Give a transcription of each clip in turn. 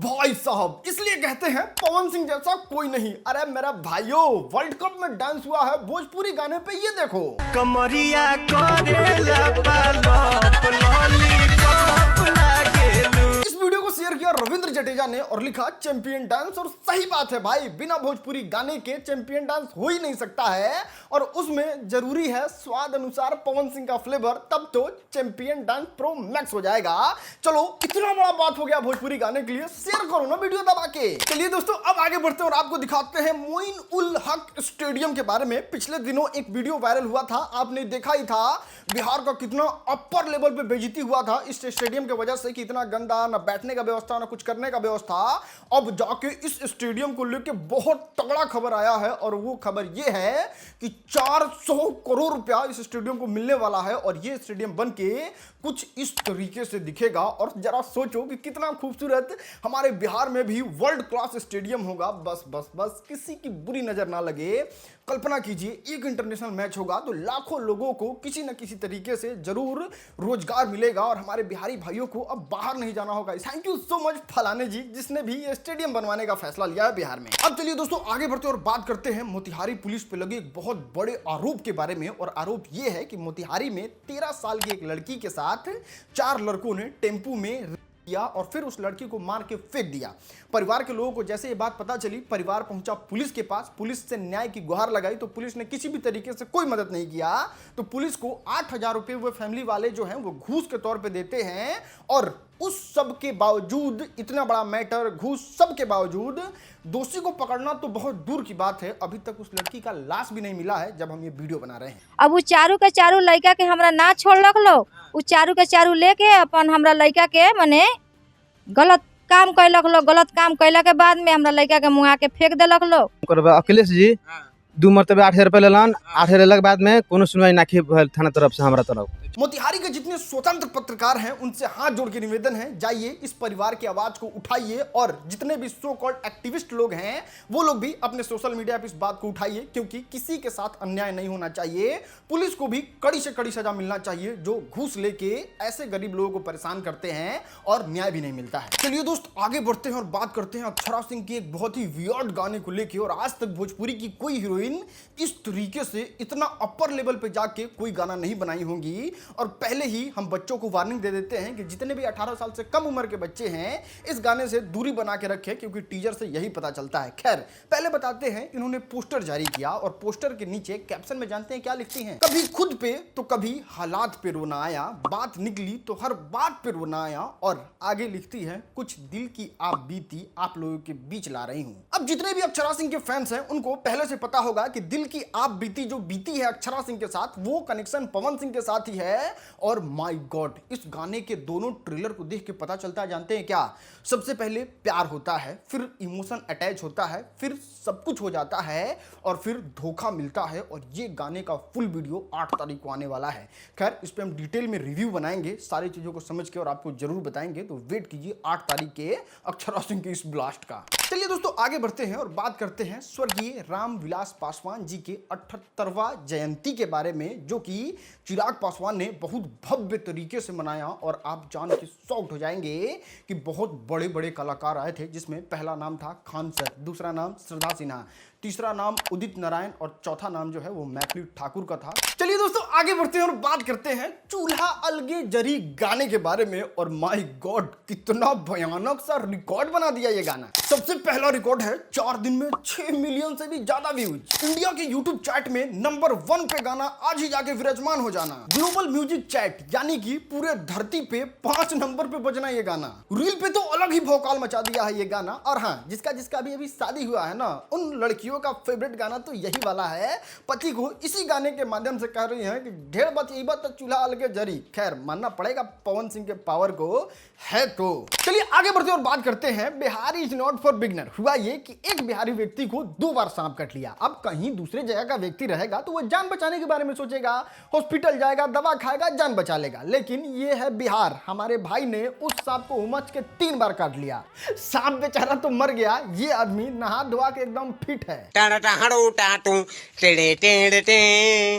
भाई साहब इसलिए कहते हैं पवन सिंह जैसा कोई नहीं। अरे मेरा भाइयों, वर्ल्ड कप में डांस हुआ है भोजपुरी गाने पे, ये देखो। कमरिया करेला पालप लॉलीपॉप लागेलू। इस वीडियो को शेयर किया रविंद्र जडेजा ने और लिखा चैंपियन डांस। और सही बात है भाई, बिना भोजपुरी गाने के चैंपियन डांस हो ही नहीं सकता है। और उसमें जरूरी है स्वाद अनुसार पवन सिंह का फ्लेवर, तब तो चैंपियन डांस प्रो मैक्स हो जाएगा। चलो इतना बड़ा बात हो गया भोजपुरी गाने के लिए, शेयर करो ना वीडियो दबा के। चलिए दोस्तों अब आगे बढ़ते हैं और आपको दिखाते हैं मोइन उल हक स्टेडियम के बारे में। पिछले दिनों एक वीडियो वायरल हुआ था, आपने देखा ही था बिहार का कितना अपर लेवल पे बेइज्जती हुआ था इस स्टेडियम की वजह से कि इतना गंदा, ना बैठने का व्यवस्था ना कुछ करने का व्यवस्था। अब जाके इस स्टेडियम को लेके बहुत तगड़ा खबर आया है और वो खबर ये है कि 400 करोड़ रुपया इस स्टेडियम को मिलने वाला है और ये स्टेडियम बन के कुछ इस तरीके से दिखेगा। और जरा सोचो कि कितना खूबसूरत हमारे बिहार में भी वर्ल्ड क्लास स्टेडियम होगा। बस बस बस किसी की बुरी नजर ना लगे। कल्पना कीजिए एक इंटरनेशनल मैच होगा तो लाखों लोगों को किसी न किसी तरीके से जरूर रोजगार मिलेगा और हमारे बिहारी भाइयों को अब बाहर नहीं जाना होगा। थैंक यू सो मच फलाने जी, जिसने भी ये स्टेडियम बनवाने का फैसला लिया है बिहार में। अब चलिए दोस्तों आगे बढ़ते हैं और बात करते हैं मोतिहारी पुलिस पे लगे एक बहुत बड़े आरोप के बारे में। और आरोप ये है कि मोतिहारी में 13 साल की एक लड़की के साथ 4 लड़कों ने टेम्पू में किया और फिर उस लड़की को मार के फेंक दिया। परिवार के लोगों को जैसे ये बात पता चली, परिवार पहुंचा पुलिस के पास, पुलिस से न्याय की गुहार लगाई तो पुलिस ने किसी भी तरीके से कोई मदद नहीं किया। तो पुलिस को 8,000 रुपए वो फैमिली वाले जो हैं वो घूस के तौर पे देते हैं। और उस सब के बावजूद, इतना बड़ा मैटर, घूस सब के बावजूद दोषी को पकड़ना तो बहुत दूर की बात है। अभी तक उस लड़की का लाश भी नहीं मिला है जब हम ये वीडियो बना रहे हैं। अब वो चारू के चारू लड़का के हमरा ना छोड़लक लो, वो चारू के चारू लेके अपन हमरा लड़का के मने गलत काम कैलक लो। गलत काम कैला के बाद में हमरा लड़का के मुँह के फेंक देलक लो। अखिलेश जी 2 मरतबे 8,000 रुपये लेलन। 8,000 लेला के बाद में कोनो सुनवाई ना की थाना तरफ से, हमारा तरफ। मोतिहारी के जितने स्वतंत्र पत्रकार हैं उनसे हाथ जोड़ के निवेदन है, जाइए इस परिवार की आवाज को उठाइए और जितने भी सो कॉल्ड एक्टिविस्ट लोग हैं वो लोग भी अपने सोशल मीडिया पे इस बात को उठाइए, क्योंकि किसी के साथ अन्याय नहीं होना चाहिए। पुलिस को भी कड़ी से कड़ी सजा मिलना चाहिए जो घूस लेके ऐसे गरीब लोगों को परेशान करते हैं और न्याय भी नहीं मिलता है। चलिए दोस्त आगे बढ़ते हैं और बात करते हैं अक्षरा सिंह के एक बहुत ही वियर्ड गाने को लेके। और आज तक भोजपुरी की कोई हीरोइन इस तरीके से इतना अपर लेवल पे जाके कोई गाना नहीं बनाई होंगी। और पहले ही हम बच्चों को वार्निंग दे देते हैं कि जितने भी 18 साल से कम उम्र के बच्चे हैं इस गाने से दूरी बना के रखें, क्योंकि टीजर से यही पता चलता है। खैर पहले बताते हैं, इन्होंने पोस्टर जारी किया और पोस्टर के नीचे कैप्शन में जानते हैं क्या लिखती हैं? कभी खुद पे तो कभी हालात पे रोना आया, बात निकली तो हर बात पे रोना आया। और आगे लिखती है कुछ दिल की आप बीती आप लोगों के बीच ला रही हूं। अब जितने भी अक्षरा सिंह के फैंस हैं उनको पहले से पता होगा कि दिल की आप बीती जो बीती है अक्षरा सिंह के साथ, वो कनेक्शन पवन सिंह के साथ ही है। और माय गॉड, इस गाने के दोनों ट्रेलर को देख के पता चलता है जानते हैं क्या? सबसे पहले प्यार होता है, फिर इमोशन अटैच होता है, फिर सब कुछ हो जाता है और फिर धोखा मिलता है। और ये गाने का फुल वीडियो 8 तारीख को आने वाला है। खैर इस पे हम डिटेल में रिव्यू बनाएंगे, सारी चीजों को समझ के और आपको जरूर बताएंगे। तो वेट कीजिए 8 तारीख के अक्षरा सिंह के इस ब्लास्ट का। चलिए दोस्तों आगे बढ़ते हैं और बात करते हैं स्वर्गीय रामविलास पासवान जी के 78वां जयंती के बारे में, जो कि चिराग पासवान ने बहुत भव्य तरीके से मनाया। और आप जान के शॉक्ड हो जाएंगे कि बहुत बड़े बड़े कलाकार आए थे, जिसमें पहला नाम था खान सर, दूसरा नाम श्रद्धा सिन्हा, तीसरा नाम उदित नारायण और चौथा नाम जो है वो मैथिली ठाकुर का था। चलिए दोस्तों आगे बढ़ते हैं और बात करते हैं चूल्हा अलगे जरी गाने के बारे में। और माय गॉड कितना भयानक सा रिकॉर्ड बना दिया ये गाना। सबसे पहला रिकॉर्ड है 4 दिन में 6 मिलियन से भी ज्यादा व्यूज। इंडिया के यूट्यूब चैट में नंबर 1 पे गाना आज ही जाके विराजमान हो जाना। ग्लोबल म्यूजिक चैट यानी कि पूरे धरती पे 5 नंबर पे बजना ये गाना। रील पे तो अलग ही भौकाल मचा दिया है ये गाना। और हाँ, जिसका जिसका अभी शादी हुआ है ना, उन लड़कियों का फेवरेट गाना तो यही वाला है। पति को इसी गाने के माध्यम से कह रही है कि ढेर बात यही बात तो चूल्हा अलगे जरी। खैर मानना पड़ेगा पवन सिंह के पावर को है। तो चलिए आगे बढ़ते और बात करते हैं Bihari is not for beginner. हुआ ये कि एक बिहारी व्यक्ति को 2 बार सांप काट लिया। अब कहीं दूसरे जगह का व्यक्ति रहेगा तो वो जान बचाने के बारे में सोचेगा, हॉस्पिटल जाएगा, दवा खाएगा, जान बचा लेगा। लेकिन ये है बिहार, हमारे भाई ने उस सांप को उमच के 3 बार काट लिया। सांप बेचारा तो मर गया, ये आदमी नहा धोआ के एकदम फिट है।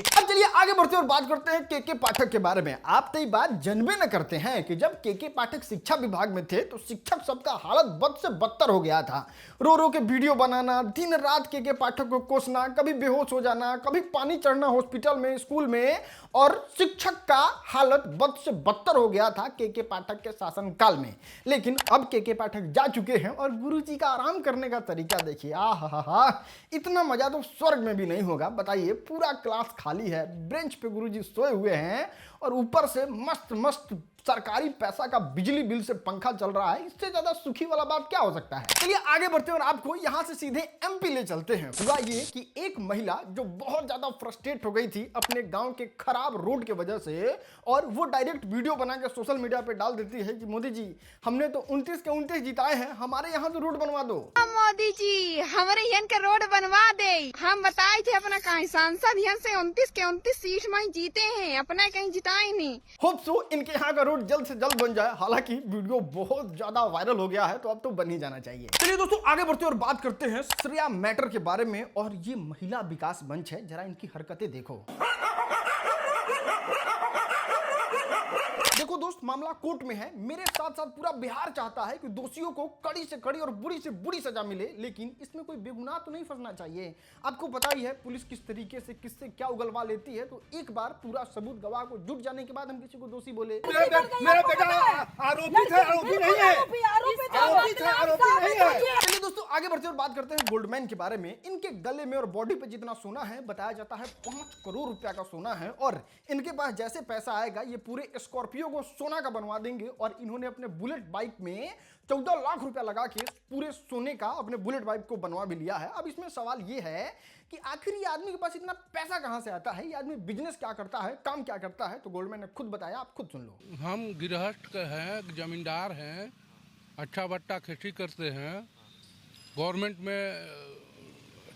अब चलिए आगे बढ़ते हैं और बात करते हैं के पाठक के बारे में। आप तो ये बात जानबे न करते हैं कि जब के पाठक शिक्षा विभाग में थे तो शिक्षक सबका हालत बद से बदतर हो गया था। रो रो के वीडियो बनाना, दिन रात के पाठक को कोसना, कभी बेहोश हो जाना, कभी पानी चढ़ना हॉस्पिटल में, स्कूल में, और शिक्षक का हालत बद से बदतर हो गया था के पाठक के शासनकाल में। लेकिन अब के पाठक जा चुके हैं और गुरुजी का आराम करने का तरीका देखिए, आहा, इतना मजा तो स्वर्ग में भी नहीं होगा। बताइए, पूरा क्लास खाली है, बेंच पे गुरुजी सोए हुए हैं और ऊपर से मस्त मस्त सरकारी पैसा का बिजली बिल से पंखा चल रहा है। इससे ज्यादा सुखी वाला बात क्या हो सकता है। चलिए आगे बढ़ते हैं और आपको यहां से सीधे एमपी ले चलते हैं। हुआ ये कि एक महिला जो बहुत ज्यादा फ्रस्ट्रेट हो गई थी अपने गांव के खराब रोड के वजह से, और वो डायरेक्ट वीडियो बना के सोशल मीडिया पे डाल देती है कि मोदी जी, हमने तो 29 के 29 जिताए हैं, हमारे यहाँ तो रोड बनवा दो। मोदी जी, हमारे यहाँ के रोड बनवा दे। हम बताए थे अपना कहीं सांसद यहाँ से 29 के 29 सीट में जीते हैं, अपना कहीं जिताए नहीं। होप सो इनके यहाँ का रोड जल्द से जल्द बन जाए। हालांकि वीडियो बहुत ज्यादा वायरल हो गया है तो अब तो बन ही जाना चाहिए। चलिए दोस्तों आगे बढ़ते हैं और बात करते हैं श्रेया मैटर के बारे में। और ये महिला विकास मंच है, जरा इनकी हरकतें देखो। देखो दोस्त, मामला कोर्ट में है। मेरे साथ साथ पूरा बिहार चाहता है कि दोषियों को कड़ी से कड़ी और बुरी से बुरी सजा मिले, लेकिन इसमें कोई बेगुनाह तो नहीं फंसना चाहिए। आपको पता ही है पुलिस किस तरीके से किससे क्या उगलवा लेती है। तो एक बार पूरा सबूत गवाह को जुट जाने के बाद हम किसी को दोषी बोले। मेरा बेटा आरोपित है, आरोपी नहीं है, आरोपित है, आरोपी नहीं है। चलिए दोस्तों आगे बढ़ते हैं और बात करते हैं गोल्डमैन के बारे में। इनके गले में और बॉडी पे जितना सोना है, बताया जाता है 5 करोड़ रुपया का सोना है। और इनके पास जैसे पैसा आएगा ये पूरे स्कॉर्पियो को सोना का बनवा देंगे। और इन्होंने अपने बुलेट बाइक में 14 लाख रुपया लगा के पूरे सोने का अपने बुलेट बाइक को बनवा भी लिया है। अब इसमें सवाल ये है कि आखिर ये आदमी के पास इतना पैसा कहां से आता है, ये आदमी बिजनेस क्या करता है, काम क्या करता है। तो गोल्डमैन ने खुद बताया, आप खुद सुन लो। हम गृहस्थ हैं, जमींदार हैं, अच्छा बट्टा खेती करते हैं, गवर्नमेंट में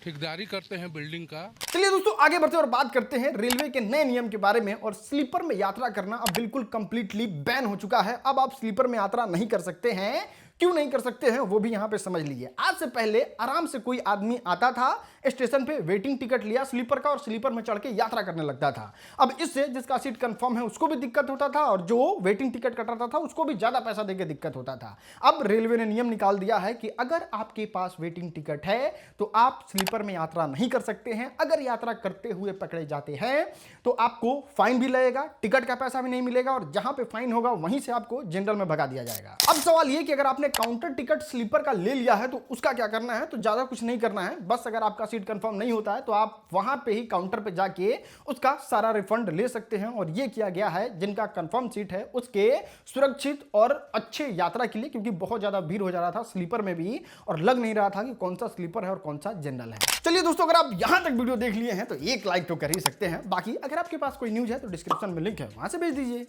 ठेकेदारी करते हैं बिल्डिंग का। चलिए दोस्तों आगे बढ़ते हैं और बात करते हैं रेलवे के नए नियम के बारे में। और स्लीपर में यात्रा करना अब बिल्कुल कंप्लीटली बैन हो चुका है। अब आप स्लीपर में यात्रा नहीं कर सकते हैं। क्यों नहीं कर सकते हैं वो भी यहां पे समझ लीजिए। आज से पहले आराम से कोई आदमी आता था, स्टेशन पे वेटिंग टिकट लिया स्लीपर का और स्लीपर में चढ़ के यात्रा करने लगता था। अब इससे जिसका सीट कंफर्म है उसको भी दिक्कत होता था और जो वेटिंग टिकट कटाता था उसको भी ज्यादा पैसा देके दिक्कत होता था। अब रेलवे ने नियम निकाल दिया है कि अगर आपके पास वेटिंग टिकट है तो आप स्लीपर में यात्रा नहीं कर सकते हैं। अगर यात्रा करते हुए पकड़े जाते हैं तो आपको फाइन भी लगेगा, टिकट का पैसा भी नहीं मिलेगा, और जहां पे फाइन होगा वहीं से आपको जनरल में भगा दिया जाएगा। अब सवाल ये कि अगर आपने काउंटर टिकट स्लीपर का ले लिया है तो उसका क्या करना है। तो ज्यादा कुछ नहीं करना है, बस अगर आपका सीट कंफर्म नहीं होता है तो आप वहां पे ही काउंटर पे जाके उसका सारा रिफंड ले सकते हैं। और ये किया गया है जिनका कंफर्म सीट है उसके सुरक्षित और अच्छे यात्रा के लिए, क्योंकि बहुत ज्यादा भीड़ हो जा रहा था स्लीपर में भी और लग नहीं रहा था कि कौन सा स्लीपर है और कौन सा जनरल है। चलिए दोस्तों, अगर आप यहां तक वीडियो देख लिए हैं तो एक लाइक तो कर ही सकते हैं। बाकी अगर आपके पास कोई न्यूज है तो डिस्क्रिप्शन में लिंक है, वहां से भेज दीजिए।